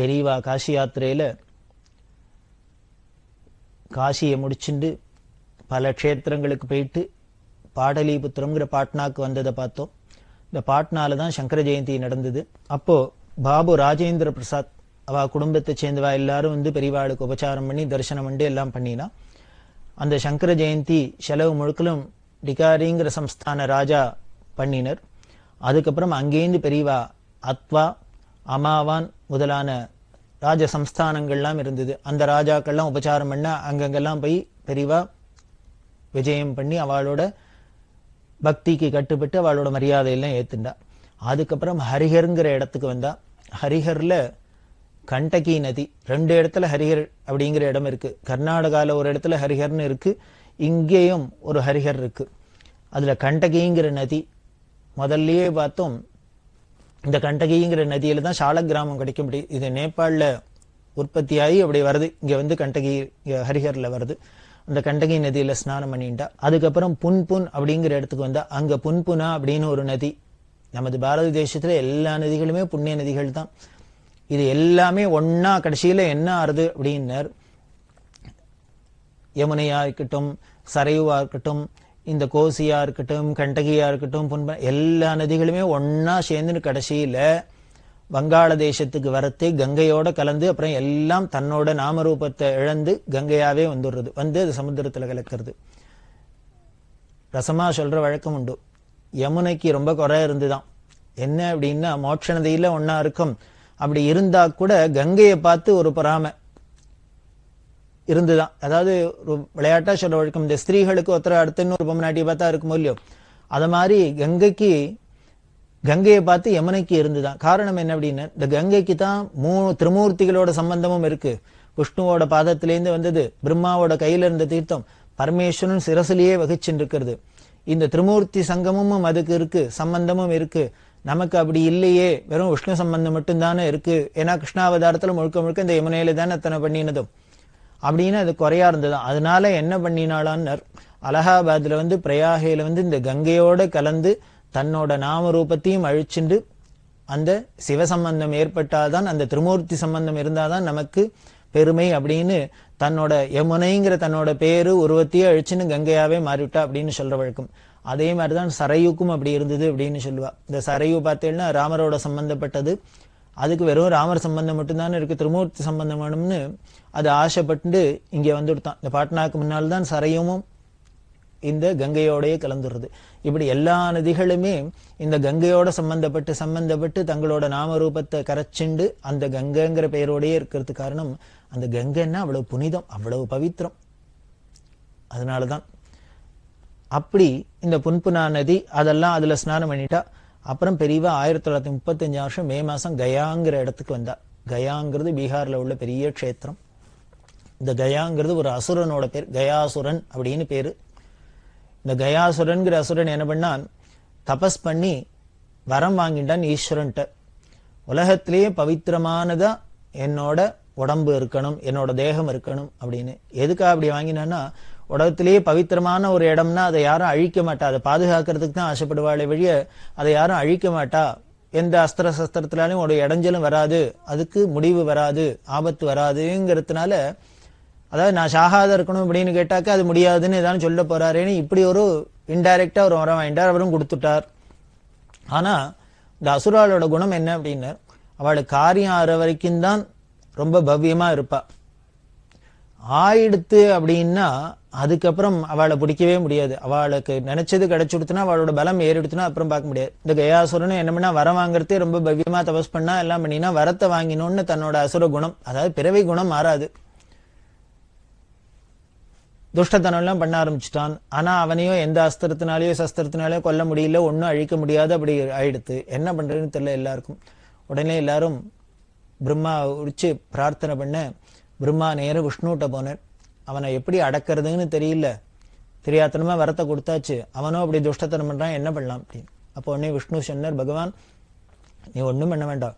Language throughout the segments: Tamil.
பெரியவா காசி யாத்திரையில் காசியை முடிச்சுண்டு பல க்ஷேத்திரங்களுக்கு போயிட்டு பாடலிபுத்திரம்ங்கிற பாட்னாக்கு வந்ததை பார்த்தோம். இந்த பாட்னால தான் சங்கர ஜெயந்தி நடந்தது. அப்போ பாபு ராஜேந்திர பிரசாத் அவ குடும்பத்தை சேர்ந்தவா எல்லாரும் வந்து பெரியவாளுக்கு உபச்சாரம் பண்ணி தரிசனம் பண்ணி எல்லாம் பண்ணினா. அந்த சங்கர ஜெயந்தி செலவு முழுக்கலும் டிகாரிங்கிற சம்ஸ்தான ராஜா பண்ணினர். அதுக்கப்புறம் அங்கேருந்து பெரியவா அத்வா அமாவான் முதலான ராஜ சம்ஸ்தானங்கள்லாம் இருந்தது. அந்த ராஜாக்கள்லாம் உபச்சாரம் பண்ண அங்கங்கெல்லாம் போய் பெரியவா விஜயம் பண்ணி அவளோட பக்திக்கு கட்டுப்பட்டு அவளோட மரியாதையெல்லாம் ஏத்துண்டா. அதுக்கப்புறம் ஹரிஹர்ங்கிற இடத்துக்கு வந்தா. ஹரிஹர்ல கண்டகி நதி, 2 இடத்துல ஹரிஹர் அப்படிங்கிற இடம் இருக்கு. கர்நாடகாவில் ஒரு இடத்துல ஹரிஹர்னு இருக்கு, இங்கேயும் ஒரு ஹரிஹர் இருக்கு. அதுல கண்டகிங்கிற நதி முதல்லயே பார்த்தோம். இந்த கண்டகிங்கிற நதியில தான் சால கிராமம் கிடைக்க முடியும். இது நேபாளில் உற்பத்தியாகி அப்படி வருது, இங்க வந்து கண்டகி ஹரிஹர்ல வருது. அந்த கண்டகி நதியில ஸ்நானம் பண்ணிட்டா. அதுக்கப்புறம் புன்புன் அப்படிங்கிற இடத்துக்கு வந்தா. அங்க புன்புனா அப்படின்னு ஒரு நதி. நமது பாரத தேசத்துல எல்லா நதிகளுமே புண்ணிய நதிகள் தான். இது எல்லாமே ஒன்னா கடைசியில என்ன ஆறுது அப்படின்னர், யமுனையா இருக்கட்டும், சரையுவா இருக்கட்டும், இந்த கோசியா இருக்கட்டும், கண்டகியா இருக்கட்டும், எல்லா நதிகளுமே ஒன்னா சேர்ந்து கடைசியில வங்காள தேசத்துக்கு வரத்து கங்கையோட கலந்து அப்புறம் எல்லாம் தன்னோட நாமரூபத்தை இழந்து கங்கையாவே வந்துடுறது, வந்து அது சமுத்திரத்துல கலக்கிறது. ரசமா சொல்ற வழக்கம் உண்டு. யமுனைக்கு ரொம்ப குறை இருந்துதான். என்ன அப்படின்னா மோட்ச நதியில ஒன்னா இருக்கும். அப்படி இருந்தா கூட கங்கையை பார்த்து ஒரு பொறாமை இருந்துதான். அதாவது ஒரு விளையாட்டா சொல்ற வழக்கம், இந்த ஸ்திரீகளுக்கு ஒருத்தர் அடுத்துன்னு ஒரு பொம்மநாட்டியை பார்த்தா இருக்குமோ இல்லையோ, அது மாதிரி கங்கையை பார்த்து யமுனைக்கு இருந்துதான். காரணம் என்ன அப்படின்னா, இந்த கங்கைக்கு தான் 3 திரிமூர்த்திகளோட சம்பந்தமும் இருக்கு. விஷ்ணுவோட பாதத்திலேருந்து வந்தது, பிரம்மாவோட கையில இருந்த தீர்த்தம், பரமேஸ்வரன் சிரசிலேயே வகிச்சுட்டு இருக்கிறது. இந்த திரிமூர்த்தி சங்கமும் அதுக்கு இருக்கு, சம்பந்தமும் இருக்கு. நமக்கு அப்படி இல்லையே, வெறும் விஷ்ணு சம்பந்தம் மட்டும்தானே இருக்கு. ஏன்னா கிருஷ்ணாவதாரத்துல முழுக்க முழுக்க இந்த யமுனையில தானே அத்தனை பண்ணினதும் அப்படின்னு அது குறையா இருந்ததுதான். அதனால என்ன பண்ணினாளான்னு, அலகாபாத்ல வந்து பிரயாகையில வந்து இந்த கங்கையோட கலந்து தன்னோட நாமரூபத்தையும் அழிச்சுண்டு அந்த சிவசம்பந்தம் ஏற்பட்டாதான், அந்த திரிமூர்த்தி சம்பந்தம் இருந்தாதான் நமக்கு பெருமை அப்படின்னு தன்னோட யமுனைங்கிற தன்னோட பேரு உருவத்தையே அழிச்சுன்னு கங்கையாவே மாறிவிட்டா அப்படின்னு சொல்ற வழக்கம். அதே மாதிரிதான் சரையுக்கும் அப்படி இருந்தது அப்படின்னு சொல்லுவா. இந்த சரையு பார்த்தீங்கன்னா ராமரோட சம்பந்தப்பட்டது. அதுக்கு வெறும் ராமர் சம்பந்தம் மட்டும்தானே இருக்கு, திரிமூர்த்தி சம்பந்தம் வேணும்னு அது ஆசைப்பட்டு இங்க வந்துடுத்தான். இந்த பாட்னாக்கு முன்னால் தான் சரையுமும் இந்த கங்கையோடயே கலந்துடுறது. இப்படி எல்லா நதிகளுமே இந்த கங்கையோட சம்பந்தப்பட்டு தங்களோட நாமரூபத்தை கரைச்சுண்டு அந்த கங்கைங்கிற பெயரோடயே இருக்கிறது. காரணம், அந்த கங்கைன்னா அவ்வளவு புனிதம், அவ்வளவு பவித்திரம். அதனாலதான் அப்படி இந்த புன்புனா நதி அதெல்லாம் அதுல ஸ்நானம் பண்ணிட்டா. அப்புறம் பெரியவா 1935 மே மாசம் கயாங்கிற இடத்துக்கு வந்தா. கயாங்கிறது பீகார்ல உள்ள பெரிய க்ஷேத்திரம். இந்த கயாங்கிறது ஒரு அசுரனோட பேர், கயாசுரன் அப்படின்னு பேரு. இந்த கயாசுரன்கிற அசுரன் என்ன பண்ணான், தபஸ் பண்ணி வரம் வாங்கிட்டான் ஈஸ்வரன்ட்ட. உலகத்திலேயே பவித்திரமானதா என்னோட உடம்பு இருக்கணும், என்னோட தேகம் இருக்கணும் அப்படின்னு. எதுக்காக அப்படி வாங்கினான்னா, உலகத்திலேயே பவித்திரமான ஒரு இடம்னா அதை யாரும் அழிக்க மாட்டா, அதை பாதுகாக்கிறதுக்கு தான் ஆசைப்படுவாளே வழிய அதை யாரும் அழிக்க மாட்டா. எந்த அஸ்திர சஸ்திரத்தினாலும் ஒரு இடைஞ்சலும் வராது, அதுக்கு முடிவு வராது, ஆபத்து வராதுங்கிறதுனால, அதாவது நான் சாகாத இருக்கணும் அப்படின்னு கேட்டாக்க அது முடியாதுன்னு ஏதாவது சொல்ல போறாருன்னு இப்படி ஒரு இன்டைரக்டா ஒரு வரம் வாங்கிட்டார், அவரும் கொடுத்துட்டார். ஆனா இந்த அசுராளோட குணம் என்ன அப்படின்னா, அவளுக்கு காரியம் ஆற வரைக்கும் தான் ரொம்ப பவ்யமா இருப்பா. ஆயிடுத்து அப்படின்னா அதுக்கப்புறம் அவளை பிடிக்கவே முடியாது. அவளுக்கு நினைச்சது கிடைச்சுடுத்துனா, அவளோட பலம் ஏறிடுத்துனா அப்புறம் பார்க்க முடியாது. இந்த கயாசுரன் என்ன பண்ணா, வரம் வாங்குறதே ரொம்ப பவ்யமா தபஸ் பண்ணா எல்லாம் பண்ணினா, வரத்தை வாங்கினோன்னு தன்னோட அசுர குணம், அதாவது பிறவை குணம் மாறாது, துஷ்டத்தனம் எல்லாம் பண்ண ஆரம்பிச்சுட்டான். ஆனா அவனையோ எந்த அஸ்திரத்தினாலேயோ சஸ்திரத்தினாலேயோ கொல்ல முடியல, ஒன்னும் அழிக்க முடியாது. அப்படி ஆயிடுத்து. என்ன பண்றதுன்னு தெரியல எல்லாருக்கும். உடனே எல்லாரும் பிரம்மா உரிச்சு பிரார்த்தனை பண்ண, பிரம்மா நேரம் விஷ்ணுட்ட போனார். அவனை எப்படி அடக்கிறதுன்னு தெரியல, தெரியாத்தனமா வரத்தை கொடுத்தாச்சு, அவனோ அப்படி துஷ்டத்தனம் பண்றான், என்ன பண்ணலாம் அப்படின்னு. அப்போ உடனே விஷ்ணு சொன்னார், பகவான் நீ ஒன்றும் பண்ண வேண்டாம்,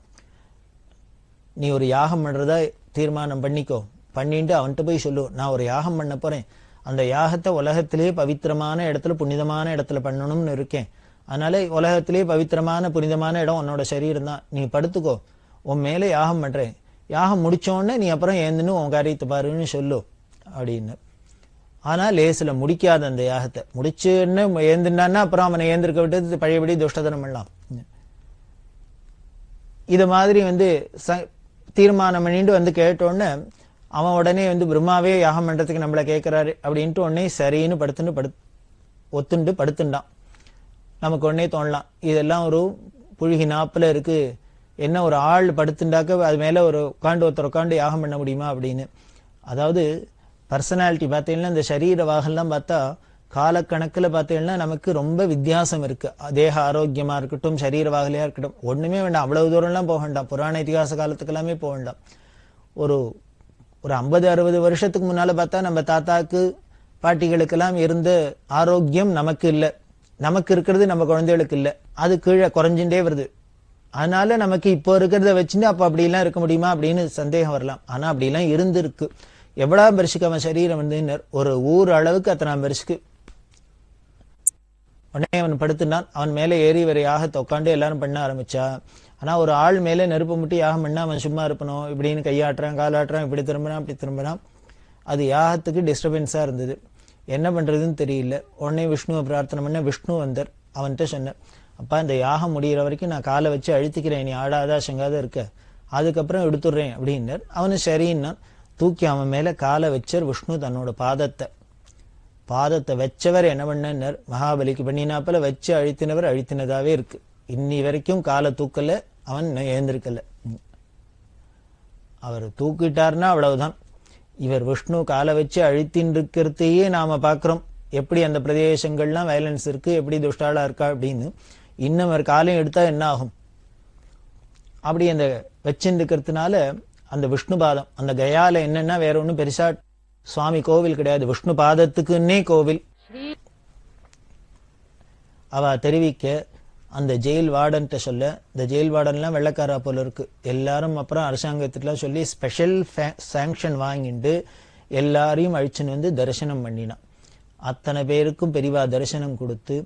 நீ ஒரு யாகம் பண்றதா தீர்மானம் பண்ணிக்கோ, பண்ணிட்டு அவன்கிட்ட போய் சொல்லு, நான் ஒரு யாகம் பண்ண போறேன், அந்த யாகத்தை உலகத்திலேயே பவித்திரமான இடத்துல புனிதமான இடத்துல பண்ணணும்னு இருக்கேன். அதனால உலகத்திலேயே பவித்திரமான புனிதமான இடம் உன்னோட சரீரம் தான், நீ படுத்துக்கோ, உன் மேலே யாகம் பண்றேன், யாகம் முடிச்சோடனே நீ அப்புறம் ஏந்துன்னு உன் காரியத்தை பாருன்னு சொல்லு அப்படின்னு. ஆனா லேசில முடிக்காத அந்த யாகத்தை முடிச்சுன்னு ஏந்துனான்னா அப்புறம் அவனை ஏந்திருக்க விட்டு பழையபடி துஷ்டதனம் பண்ணலாம். இது மாதிரி தீர்மானம் பண்ணிட்டு கேட்டோன்னு அவன் உடனே பிரம்மாவே யாகம் பண்றதுக்கு நம்மள கேட்கிறாரு அப்படின்ட்டு உடனே சரின்னு ஒத்துண்டு படுத்துண்டான். நமக்கு உடனே தோணலாம் இதெல்லாம் ஒரு புழுகி நாப்புல இருக்கு, என்ன ஒரு ஆள் படுத்துண்டாக்க அது மேல ஒருத்தர் உட்காந்து யாகம் பண்ண முடியுமா அப்படின்னு. அதாவது பர்சனாலிட்டி பார்த்தீங்கன்னா இந்த சரீர வாகெல்லாம் பார்த்தா காலக்கணக்கில் பார்த்தீங்கன்னா நமக்கு ரொம்ப வித்தியாசம் இருக்கு. தேக ஆரோக்கியமா இருக்கட்டும், சரீர வாகலையா இருக்கட்டும், ஒண்ணுமே வேண்டாம், அவ்வளவு தூரம்லாம் போக வேண்டாம், புராண இதிகாச காலத்துக்கு எல்லாமே போக வேண்டாம். ஒரு 50-60 வருஷத்துக்கு முன்னால பார்த்தா நம்ம தாத்தாக்கு பாட்டிகளுக்கெல்லாம் இருந்த ஆரோக்கியம் நமக்கு இல்லை, நமக்கு இருக்கிறது நம்ம குழந்தைகளுக்கு இல்லை, அது கீழே குறைஞ்சுட்டே வருது. அதனால நமக்கு இப்போ இருக்கிறத வச்சுட்டு அப்ப அப்படிலாம் இருக்க முடியுமா அப்படின்னு சந்தேகம் வரலாம். ஆனா அப்படிலாம் இருந்திருக்கு. எவ்வளவு பெருசுக்கு அவன் சரீரம் ஒரு ஊர் அளவுக்கு அத்தனை பெருசுக்கு. உடனே அவன் படுத்துனான். அவன் மேல ஏறி இவர் யாகத்தை உட்காந்து எல்லாரும் பண்ண ஆரம்பிச்சா. ஆனா ஒரு ஆள் மேல நெருப்பு முட்டி யாகம் பண்ணா அவன் சும்மா இருப்பணும், இப்படின்னு கையாட்டுறான் காலாட்டுறான், இப்படி திரும்பினான் அப்படி திரும்பினான். அது யாகத்துக்கு டிஸ்டர்பன்ஸா இருந்தது. என்ன பண்றதுன்னு தெரியல. உடனே விஷ்ணுவை பிரார்த்தனை பண்ண விஷ்ணு வந்தார். அவன்கிட்ட சொன்ன, அப்பா இந்த யாகம் முடிகிற வரைக்கும் நான் காலை வச்சு அழுத்திக்கிறேன், நீ ஆடாதா சங்காத இருக்க, அதுக்கப்புறம் எடுத்துடுறேன் அப்படின்னார். அவனு சரின்னா தூக்கி அவன் மேல காலை வச்சார். விஷ்ணு தன்னோட பாதத்தை வச்சவர் என்ன பண்ணார், மகாபலிக்கு பண்ணினாப்பல வச்சு அழுத்தினவர் அழுத்தினதாவே இருக்கு. இன்னி வரைக்கும் காலை தூக்கல, அவன் எழுந்திருக்கல. அவர் தூக்கிட்டார்னா அவ்வளவுதான். இவர் விஷ்ணு காலை வச்சு அழுத்தின்னு இருக்கிறதையே நாம பாக்குறோம். எப்படி அந்த பிரதேசங்கள்லாம் வயலன்ஸ் இருக்கு, எப்படி துஷ்டாளா இருக்கா அப்படின்னு. இன்னும் அவர் காலையும் எடுத்தா என்ன ஆகும்? அப்படி அந்த வச்சுருக்கிறதுனால அந்த விஷ்ணு பாதம், அந்த கயால என்னன்னா வேற ஒண்ணும் பெருசா சுவாமி கோவில் கிடையாது, விஷ்ணு பாதத்துக்குன்னே கோவில். அவ தெரிவிக்க அந்த ஜெயில் வார்டன்ட்ட சொல்ல, இந்த ஜெயில் வார்டன்லாம் வெள்ளக்காரா போல இருக்கு. எல்லாரும் அப்புறம் அரசாங்கத்துல சொல்லி ஸ்பெஷல் சாங்ஷன் வாங்கிட்டு எல்லாரையும் அழிச்சுன்னு தரிசனம் பண்ணினான். அத்தனை பேருக்கும் பெரியவா தரிசனம் கொடுத்து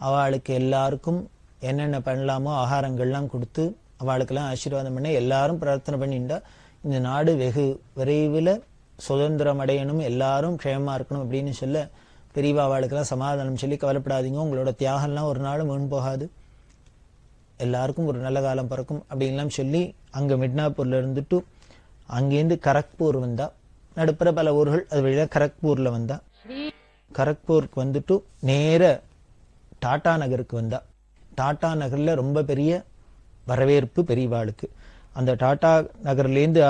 அவளுக்கு எல்லாருக்கும் என்னென்ன பண்ணலாமோ ஆகாரங்கள்லாம் கொடுத்து அவளுக்கெல்லாம் ஆசீர்வாதம் பண்ண எல்லாரும் பிரார்த்தனை பண்ணிட்டா இந்த நாடு வெகு விரைவில் சுதந்திரம் அடையணும், எல்லாரும் க்ஷேமமா இருக்கணும் அப்படின்னு சொல்ல பெரியவா அவளுக்கெல்லாம் சமாதானம் சொல்லி, கவலைப்படாதீங்க, உங்களோட தியாகம்லாம் ஒரு நாள் முன் போகாது, எல்லாருக்கும் ஒரு நல்ல காலம் பிறக்கும் அப்படின்லாம் சொல்லி அங்க மிட்னாப்பூர்ல இருந்துட்டு அங்கேருந்து கரக்பூர் வந்தா. நடுப்புற பல ஊர்கள் அது வழியா கரக்பூர்ல வந்தா. கரக்பூருக்கு வந்துட்டு நேர டாடா நகருக்கு வந்தா. டாடா நகர்ல ரொம்ப பெரிய வரவேற்பு பெரியவாளுக்கு. அந்த டாடா நகர்லேருந்து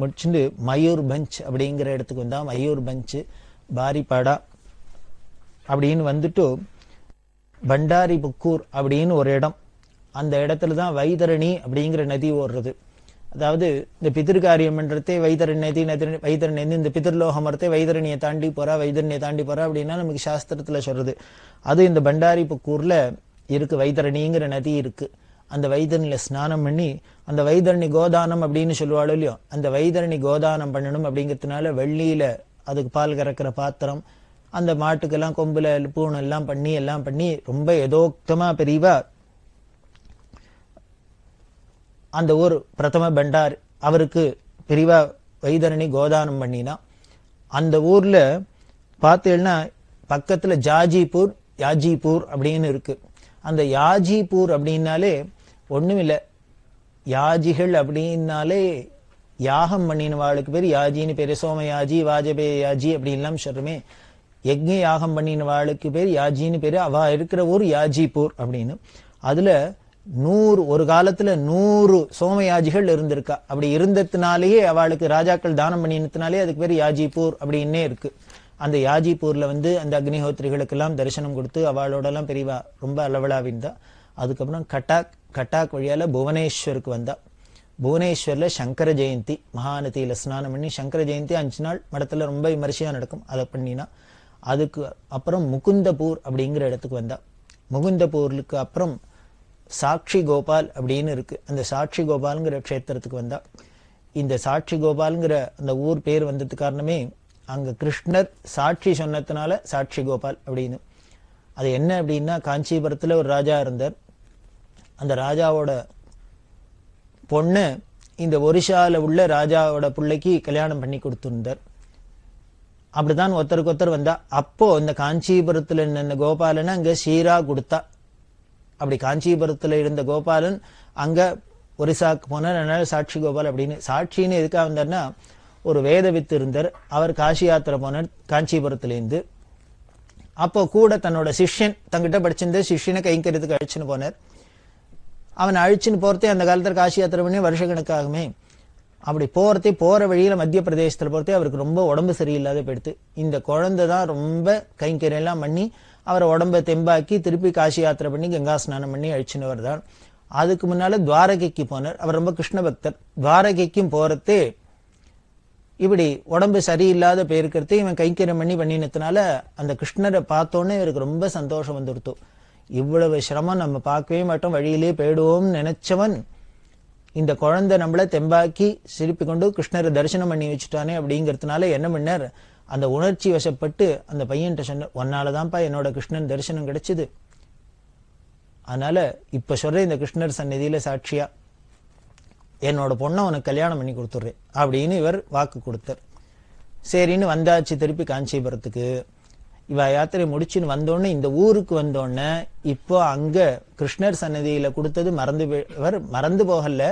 முடிச்சுட்டு மயூர் பஞ்ச் அப்படிங்கிற இடத்துக்கு வந்தா. மயூர் பஞ்ச் பாரிபாடா அப்படின்னு வந்துட்டு பண்டாரி புக்கூர் அப்படின்னு ஒரு இடம். அந்த இடத்துலதான் வைதரணி அப்படிங்கிற நதி ஓடுறது. அதாவது இந்த பிதிர்காரியம் பண்றதே வைதரணி இந்த பிதிர்லோக மரத்தை வைதரணியை தாண்டி போறா அப்படின்னா நமக்கு சாஸ்திரத்துல சொல்றது. அது இந்த பண்டாரி புக்கூர்ல இருக்கு, வைதரணிங்கிற நதி இருக்கு. அந்த வைதரணியில ஸ்நானம் பண்ணி அந்த வைதரணி கோதானம் அப்படின்னு சொல்லுவாளோ இல்லையோ, அந்த வைதரணி கோதானம் பண்ணணும் அப்படிங்கிறதுனால வெள்ளியில அதுக்கு பால் கறக்கிற பாத்திரம், அந்த மாட்டுக்கெல்லாம் கொம்புல பூணு எல்லாம் பண்ணி ரொம்ப யதோக்தமா பெரியவா அந்த ஊர் பிரதம பண்டார் அவருக்கு பெரியவா வைதரணி கோதானம் பண்ணினா. அந்த ஊர்ல பார்த்தீங்கன்னா பக்கத்துல யாஜிபூர் அப்படின்னு இருக்கு. அந்த யாஜிபூர் அப்படின்னாலே ஒண்ணும் இல்லை, யாஜிகள் அப்படின்னாலே யாகம் பண்ணினவாளுக்கு பேர் யாஜின்னு பேரு. சோமயாஜி, வாஜபேய யாஜி அப்படின்லாம் சொல்றமே, யஜ்ஞ யாகம் பண்ணினவாளுக்கு பேர் யாஜின்னு பேரு. அவ இருக்கிற ஊர் யாஜிபூர் அப்படின்னு. அதுல ஒரு காலத்துல 100 சோமயாஜிகள் இருந்திருக்கா. அப்படி இருந்ததுனாலேயே அவளுக்கு ராஜாக்கள் தானம் பண்ணினதுனாலே அதுக்கு பேர் யாஜிபூர் அப்படின்னே இருக்கு. அந்த யாஜிபூர்ல அந்த அக்னிஹோத்திரிகளுக்கெல்லாம் தரிசனம் கொடுத்து அவளோட எல்லாம் பெரியவா ரொம்ப அளவலாவிந்தா. அதுக்கப்புறம் கட்டாக் வழியால புவனேஸ்வருக்கு வந்தா. புவனேஸ்வர்ல சங்கர ஜெயந்தி மகாநதியில ஸ்நானம் பண்ணி, சங்கர ஜெயந்தி 5 நாள் மடத்துல ரொம்ப விமர்சையா நடக்கும், அதை பண்ணினா. அதுக்கு அப்புறம் முகுந்தபூர் அப்படிங்கிற இடத்துக்கு வந்தா. முகுந்தபூருக்கு அப்புறம் சாட்சி கோபால் அப்படின்னு இருக்கு. அந்த சாட்சி கோபால்ங்கிற க்ஷேத்திரத்துக்கு வந்தா. இந்த சாட்சி கோபால்ங்கிற அந்த ஊர் பேர் வந்ததுக்கு காரணமே அங்க கிருஷ்ணர் சாட்சி சொன்னதுனால சாட்சி கோபால் அப்படின்னு. அது என்ன அப்படின்னா, காஞ்சிபுரத்துல ஒரு ராஜா இருந்தார். அந்த ராஜாவோட பொண்ணு இந்த ஒரிசால உள்ள ராஜாவோட பிள்ளைக்கு கல்யாணம் பண்ணி கொடுத்திருந்தார். அப்படித்தான் ஒருத்தருக்கு ஒருத்தர் வந்தா. அப்போ இந்த காஞ்சிபுரத்துல இருந்த கோபாலன் அங்க சீரா கொடுத்தா. அப்படி காஞ்சிபுரத்துல இருந்த கோபாலன் அங்க ஒரிசாக்கு போனார். அதனால சாட்சி கோபால் அப்படின்னு. சாட்சின்னு எதுக்காக வந்தார்னா, ஒரு வேத வித்து இருந்தார். அவர் காசி யாத்திரை போனார் காஞ்சிபுரத்திலேருந்து. அப்போ கூட தன்னோட சிஷ்யன், தங்கிட்ட படிச்சிருந்த சிஷ்யனை கைங்கரியத்துக்கு அழிச்சுன்னு போனார். அவன் அழிச்சுன்னு போறதே அந்த காலத்துல காசி யாத்திரை பண்ணி வருஷக்கணக்காகுமே. அப்படி போற வழியில மத்திய பிரதேசத்துல போறதே அவருக்கு ரொம்ப உடம்பு சரியில்லாத போயிடுத்து. இந்த குழந்தை தான் ரொம்ப கைங்கரியம் எல்லாம் பண்ணி அவரை உடம்ப தெம்பாக்கி திருப்பி காசி யாத்திரை பண்ணி கங்கா ஸ்நானம் பண்ணி அழிச்சுன்னு வருதான். அதுக்கு முன்னால துவாரகைக்கு போனார். அவர் ரொம்ப கிருஷ்ண பக்தர். துவாரகைக்கும் போறதே இப்படி உடம்பு சரியில்லாத போயிருக்கிறதே இவன் கைங்கரியம் பண்ணினதுனால அந்த கிருஷ்ணரை பார்த்தோன்னே இவருக்கு ரொம்ப சந்தோஷம் வந்துடுத்து. இவ்வளவு சிரமம் நம்ம பார்க்கவே மாட்டோம், வழியிலே போயிடுவோம்னு நினைச்சவன் இந்த குழந்தை நம்மள தெம்பாக்கி சிரிப்பி கொண்டு கிருஷ்ணரை தரிசனம் பண்ணி வச்சுட்டானே அப்படிங்கிறதுனால என்ன பண்ணார், அந்த உணர்ச்சி வசப்பட்டு அந்த பையன்கிட்ட சொன்ன, ஒன்னாலதான்ப்பா என்னோட கிருஷ்ணன் தரிசனம் கிடைச்சது. அதனால இப்ப சொல்ற இந்த கிருஷ்ணர் சந்நிதியில சாட்சியா என்னோட பொண்ணை உனக்கு கல்யாணம் பண்ணி கொடுத்துட்றேன் அப்படின்னு இவர் வாக்கு கொடுத்தார். சரின்னு வந்தாச்சு திருப்பி காஞ்சிபுரத்துக்கு. இவ யாத்திரை முடிச்சுன்னு வந்தோடனே இந்த ஊருக்கு வந்தோடனே இப்போ அங்க கிருஷ்ணர் சன்னதியில கொடுத்தது மறந்து போகல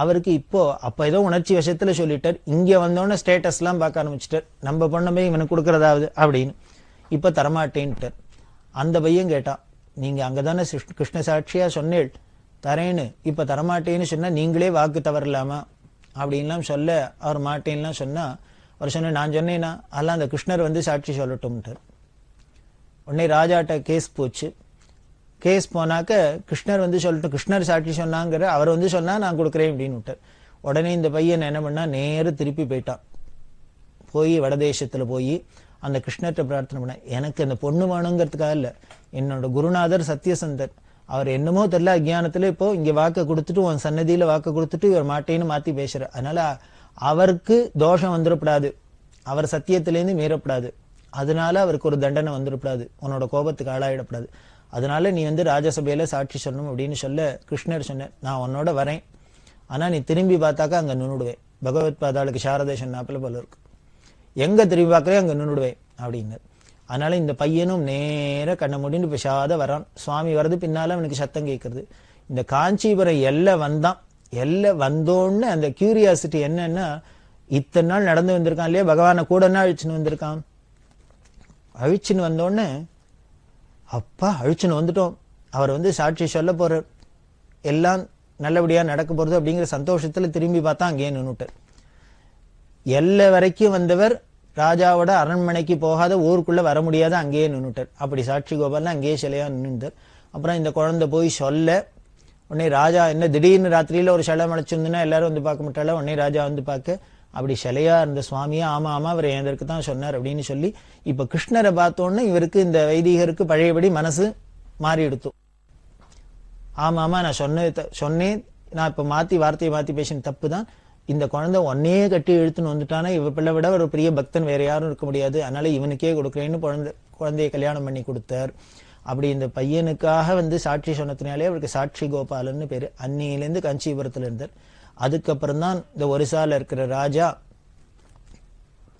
அவருக்கு. இப்போ அப்ப ஏதோ உணர்ச்சி வசத்துல சொல்லிட்டார். இங்க வந்தோடனே ஸ்டேட்டஸ் எல்லாம் பார்க்க ஆரம்பிச்சிட்டார், நம்ம பொண்ணமே இவனுக்கு கொடுக்கறதாவது அப்படின்னு. இப்ப தரமாட்டேன்ட்டார். அந்த பையன் கேட்டான், நீங்க அங்கதானே கிருஷ்ண சாட்சியா சொன்னேள் தரேன்னு, இப்ப தரமாட்டேன்னு சொன்னா நீங்களே வாக்கு தவறலாமா அப்படின்லாம் சொல்ல அவர் மாட்டேன்லாம் சொன்னா அவர் சொன்ன, நான் சொன்னேன்னா அதெல்லாம் அந்த கிருஷ்ணர் வந்து சாட்சி சொல்லட்டும்ட்டார். உடனே ராஜாட்ட கேஸ் போச்சு. கேஸ் போனாக்க கிருஷ்ணர் வந்து சொல்லட்டும், கிருஷ்ணர் சாட்சி சொன்னாங்கிற அவர் வந்து சொன்னா நான் கொடுக்குறேன் அப்படின்னு விட்டார். உடனே இந்த பையன் என்ன பண்ணா, நேரு திருப்பி போயிட்டான். போய் வடதேசத்துல போய் அந்த கிருஷ்ணர்கிட்ட பிரார்த்தனை பண்ண, எனக்கு அந்த பொண்ணு வேணுங்கிறதுக்காக இல்ல, என்னோட குருநாதர் சத்தியசந்தர் அவர் என்னமோ தெரியல அஜ்ஞானத்துல இப்போ இங்க வாக்க கொடுத்துட்டு உன் சன்னதியில வாக்க கொடுத்துட்டு இவர் மாட்டேன்னு மாத்தி பேசுற, அதனால அவருக்கு தோஷம் வந்துடப்படாது, அவர் சத்தியத்திலேருந்து மீறப்படாது, அதனால அவருக்கு ஒரு தண்டனை வந்துடப்படாது, உன்னோட கோபத்துக்கு ஆளாயிடப்படாது, அதனால நீ வந்து ராஜசபையில சாட்சி சொல்லணும் அப்படின்னு சொல்ல கிருஷ்ணர் சொன்ன, நான் உன்னோட வரேன், ஆனா நீ திரும்பி பார்த்தாக்கா அங்க நின்னுடுவேன், பகவத் பாதாளுக்கு சாரதே சொன்னாப்பில் போல இருக்கு, எங்க திரும்பி பார்க்கறே அங்க நின்னுடுவேன் அப்படின்னார். அதனால இந்த பையனும் நேர கண்ணை முடிந்து பிசாத வரான். சுவாமி வர்றது பின்னால அவனுக்கு சத்தம் கேட்கறது. இந்த காஞ்சிபுரம் எல்லை வந்தான். எல்லை வந்தோன்னு அந்த கியூரியாசிட்டி என்னன்னா, இத்தனை நாள் நடந்து வந்திருக்கான் இல்லையா, பகவானை கூட அழிச்சுன்னு வந்திருக்கான். அழிச்சுன்னு வந்தோடனே அப்பா அழிச்சுன்னு வந்துட்டோம், அவர் வந்து சாட்சி சொல்ல போறார், எல்லாம் நல்லபடியா நடக்க போறது அப்படிங்கிற சந்தோஷத்துல திரும்பி பார்த்தா அங்கேயே நின்னுட்டார். எல்லை வரைக்கும் வந்தவர் ராஜாவோட அரண்மனைக்கு போகாத, ஊருக்குள்ள வர முடியாத அங்கேயே நின்னுட்டார். அப்படி சாட்சி கோபால் அங்கேயே சிலையா நின்றுட்டார். அப்புறம் இந்த குழந்தை போய் சொல்ல, உடனே ராஜா என்ன திடீர்னு ராத்திரியில ஒரு சிலை முளைச்சிருந்துன்னா எல்லாரும் வந்து பார்க்க மாட்டாள, உடனே ராஜா வந்து பார்க்க அப்படி சிலையா இருந்த சுவாமியா, ஆமா ஆமா அவர் எதற்கு தான் சொன்னார் அப்படின்னு சொல்லி, இப்ப கிருஷ்ணரை பார்த்தோன்னு இவருக்கு இந்த வைதிகருக்கு பழையபடி மனசு மாறி எடுத்தோம். ஆமா ஆமா நான் சொன்னேன், நான் இப்ப வார்த்தையை மாத்தி பேசின தப்பு தான், இந்த குழந்தை ஒன்னையே கட்டி இழுத்துன்னு வந்துட்டானா இவ பிள்ளை விட ஒரு பெரிய பக்தன் வேற யாரும் இருக்க முடியாது, அதனால இவனுக்கே கொடுக்குறேன்னு குழந்தைய கல்யாணம் பண்ணி கொடுத்தார். அப்படி இந்த பையனுக்காக வந்து சாட்சி சொன்னதுனாலே அவருக்கு சாட்சி கோபாலன்னு பேரு. அன்னியிலேருந்து காஞ்சிபுரத்துல இருந்தார். அதுக்கப்புறம் தான் இந்த ஒரிசால இருக்கிற ராஜா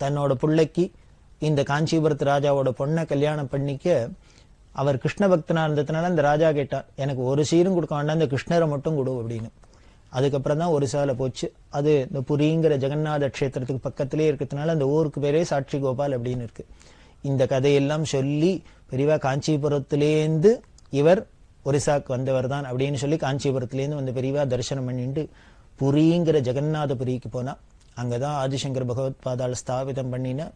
தன்னோட பிள்ளைக்கு இந்த காஞ்சிபுரத்து ராஜாவோட பொண்ணை கல்யாணம் பண்ணிக்க, அவர் கிருஷ்ண பக்தனா இருந்ததுனால இந்த ராஜா கேட்டார், எனக்கு ஒரு சீரும் கொடுக்க வேண்டாம், இந்த கிருஷ்ணரை மட்டும் கொடு அப்படின்னு. அதுக்கப்புறம் தான் ஒரிசால போச்சு. அது இந்த புரிங்கிற ஜெகநாத கஷேத்திரத்துக்கு பக்கத்திலே இருக்கிறதுனால அந்த ஊருக்கு பேரே சாட்சி கோபால் அப்படின்னு இருக்கு. இந்த கதையெல்லாம் சொல்லி பெரியவா காஞ்சிபுரத்திலேருந்து இவர் ஒரிசாக்கு வந்தவர் தான் அப்படின்னு சொல்லி காஞ்சிபுரத்திலேருந்து வந்து பெரியவா தரிசனம் பண்ணிட்டு புரிங்கிற ஜெகநாதபுரிக்கு போனா, அங்கதான் ஆதிசங்கர் பகவத் பாதாள் ஸ்தாபிதம் பண்ணின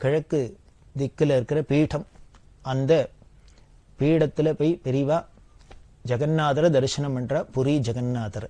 கிழக்கு திக்குல இருக்கிற பீடம். அந்த பீடத்துல போய் பெரியவா ஜெகநாதரை தரிசனம் பண்ற, புரி ஜெகநாதர்.